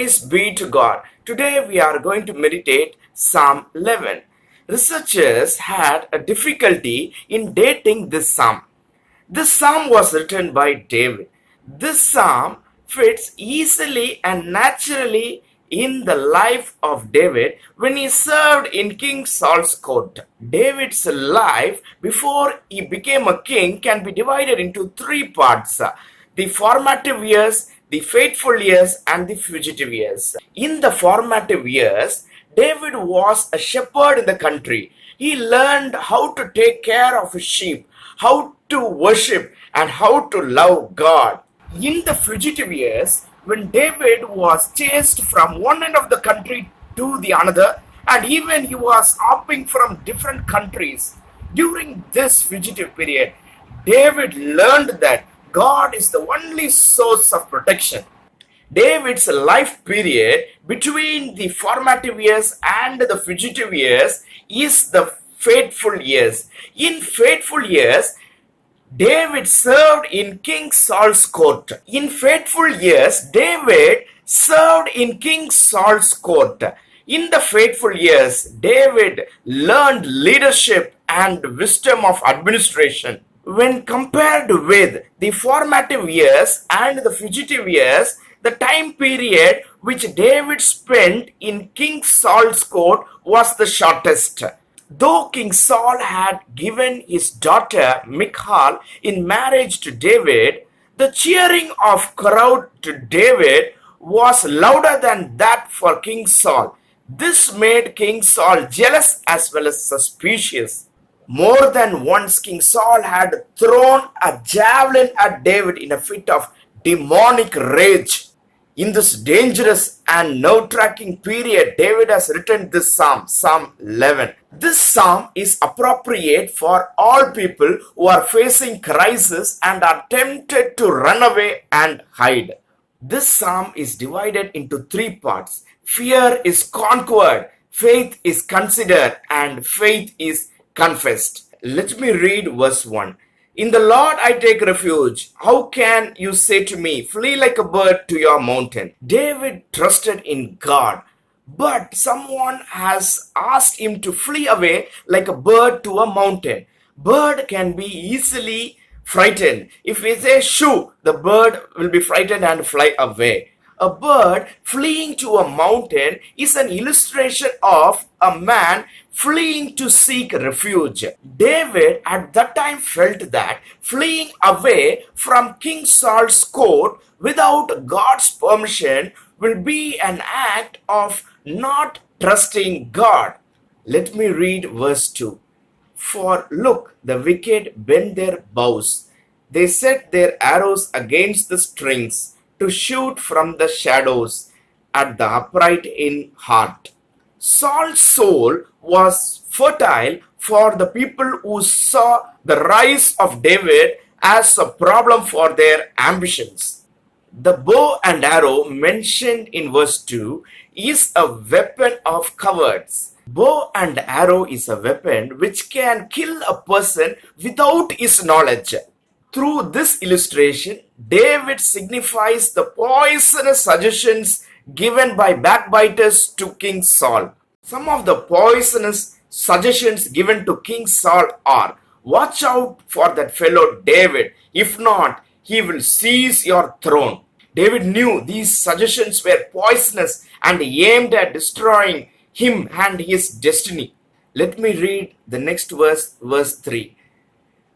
Praise be to God. Today we are going to meditate Psalm 11. Researchers had a difficulty in dating this psalm. This psalm was written by David. This psalm fits easily and naturally in the life of David when he served in King Saul's court. David's life before he became a king can be divided into three parts: the formative years, the faithful years, and the fugitive years. In the formative years, David was a shepherd in the country. He learned how to take care of his sheep, how to worship, and how to love God. In the fugitive years, when David was chased from one end of the country to the another, and even he was hopping from different countries, during this fugitive period, David learned that God is the only source of protection. David's life period between the formative years and the fugitive years is the faithful years. In faithful years, David served in King Saul's court. In faithful years, David served in King Saul's court. In the faithful years, David learned leadership and wisdom of administration. When compared with the formative years and the fugitive years, the time period which David spent in King Saul's court was the shortest. Though King Saul had given his daughter Michal in marriage to David, the cheering of crowd to David was louder than that for King Saul. This made King Saul jealous as well as suspicious. More than once, King Saul had thrown a javelin at David in a fit of demonic rage. In this dangerous and nerve-wracking period, David has written this psalm, Psalm 11. This psalm is appropriate for all people who are facing crisis and are tempted to run away and hide. This psalm is divided into three parts. Fear is conquered, faith is considered, and faith is confessed. Let me read verse 1. In the Lord I take refuge. How can you say to me, flee like a bird to your mountain? David trusted in God, but someone has asked him to flee away like a bird to a mountain. Bird can be easily frightened. If we say shoo, the bird will be frightened and fly away. A bird fleeing to a mountain is an illustration of a man fleeing to seek refuge. David at that time felt that fleeing away from King Saul's court without God's permission will be an act of not trusting God. Let me read verse 2. For look, the wicked bend their bows. They set their arrows against the strings to shoot from the shadows at the upright in heart. Saul's soul was fertile for the people who saw the rise of David as a problem for their ambitions. The bow and arrow mentioned in verse 2 is a weapon of cowards. Bow and arrow is a weapon which can kill a person without his knowledge. Through this illustration, David signifies the poisonous suggestions given by backbiters to King Saul. Some of the poisonous suggestions given to King Saul are: watch out for that fellow David. If not, he will seize your throne. David knew these suggestions were poisonous and aimed at destroying him and his destiny. Let me read the next verse, verse 3.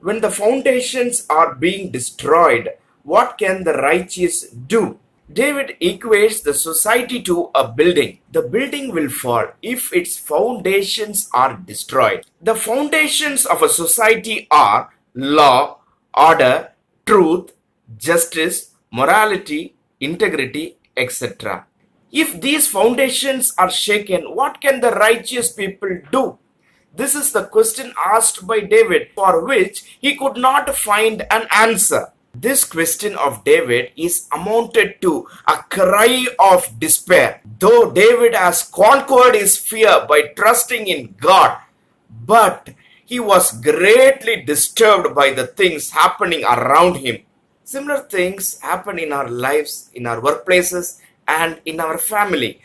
When the foundations are being destroyed, what can the righteous do? David equates the society to a building. The building will fall if its foundations are destroyed. The foundations of a society are law, order, truth, justice, morality, integrity, etc. If these foundations are shaken, what can the righteous people do? This is the question asked by David, for which he could not find an answer. This question of David is amounted to a cry of despair. Though David has conquered his fear by trusting in God, but he was greatly disturbed by the things happening around him. Similar things happen in our lives, in our workplaces, and in our family.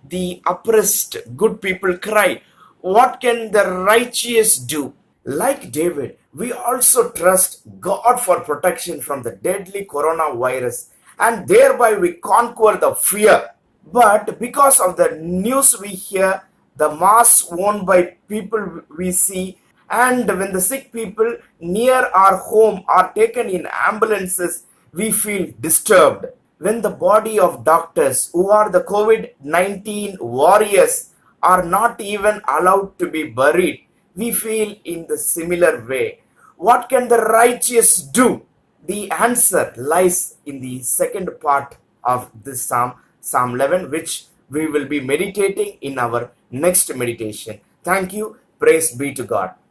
The oppressed, good people cry, what can the righteous do? Like David, we also trust God for protection from the deadly coronavirus, and thereby we conquer the fear. But because of the news we hear, the masks worn by people we see, and when the sick people near our home are taken in ambulances, we feel disturbed. When the body of doctors who are the COVID 19 warriors are not even allowed to be buried, we feel in the similar way. What can the righteous do? The answer lies in the second part of this Psalm, Psalm 11, which we will be meditating in our next meditation. Thank you. Praise be to God.